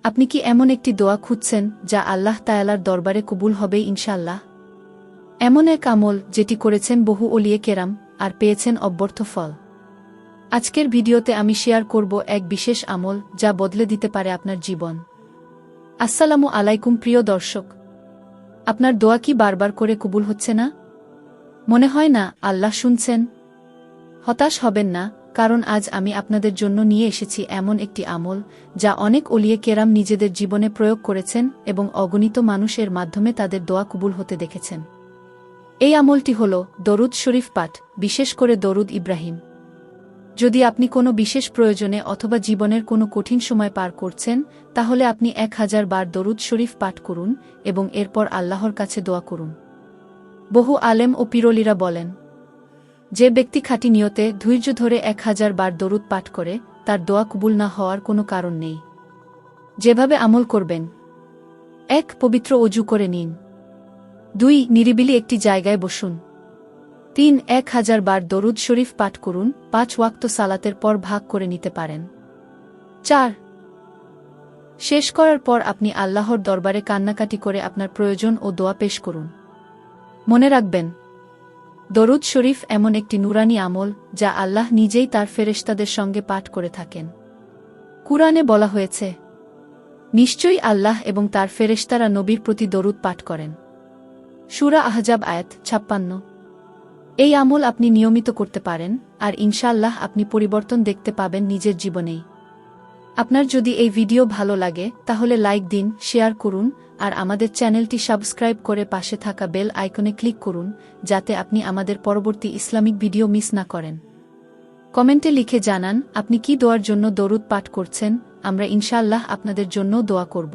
আপনি কি এমন একটি দোয়া খুঁজছেন যা আল্লাহ তাআলার দরবারে কবুল হবে ইনশাআল্লাহ? এমন এক আমল যেটি করেছেন বহু ওলিয়ে কেরাম আর পেয়েছেন অব্যর্থ ফল। আজকের ভিডিওতে আমি শেয়ার করব এক বিশেষ আমল যা বদলে দিতে পারে আপনার জীবন। আসসালামু আলাইকুম প্রিয় দর্শক। আপনার দোয়া কি বারবার করে কবুল হচ্ছে না? মনে হয় না আল্লাহ শুনছেন? হতাশ হবেন না, কারণ আজ আমি আপনাদের জন্য নিয়ে এসেছি এমন একটি আমল যা অনেক ওলিয়ে কেরাম নিজেদের জীবনে প্রয়োগ করেছেন এবং অগণিত মানুষের মাধ্যমে তাদের দোয়া কবুল হতে দেখেছেন। এই আমলটি হল দরুদ শরীফ পাঠ, বিশেষ করে দরুদ ইব্রাহিম। যদি আপনি কোনো বিশেষ প্রয়োজনে অথবা জীবনের কোনো কঠিন সময় পার করছেন, তাহলে আপনি 1000 বার দরুদ শরীফ পাঠ করুন এবং এরপর আল্লাহর কাছে দোয়া করুন। বহু আলেম ও পীরলিরা বলেন, যে ব্যক্তি খাঁটি নিয়তে ধৈর্য ধরে 1000 বার দরুদ পাঠ করে, তার দোয়া কবুল না হওয়ার কোনো কারণ নেই। যেভাবে আমল করবেন: 1. পবিত্র অজু করে নিন। 2. নিরিবিলি একটি জায়গায় বসুন। 3. 1000 বার দরুদ শরীফ পাঠ করুন, 5 ওয়াক্ত সালাতের পর ভাগ করে নিতে পারেন। 4. শেষ করার পর আপনি আল্লাহর দরবারে কান্নাকাটি করে আপনার প্রয়োজন ও দোয়া পেশ করুন। মনে রাখবেন, দরুদ শরীফ এমন একটি নুরানি আমল যা আল্লাহ নিজেই তার ফেরেশতাদের সঙ্গে পাঠ করে থাকেন। কুরআনে বলা হয়েছে, নিশ্চয়ই আল্লাহ এবং তার ফেরেশতারা নবীর প্রতি দরুদ পাঠ করেন। সূরা আহজাব আয়াত 56। এই আমল আপনি নিয়মিত করতে পারেন, আর ইনশাআল্লাহ আপনি পরিবর্তন দেখতে পাবেন নিজের জীবনেই। আপনার যদি এই ভিডিও ভালো লাগে তাহলে লাইক দিন, শেয়ার করুন, আর আমাদের চ্যানেলটি সাবস্ক্রাইব করে পাশে থাকা বেল আইকনে ক্লিক করুন, যাতে আপনি আমাদের পরবর্তী ইসলামিক ভিডিও মিস না করেন। কমেন্টে লিখে জানান আপনি কি দোয়ার জন্য দরুদ পাঠ করছেন, আমরা ইনশাআল্লাহ আপনাদের জন্য দোয়া করব।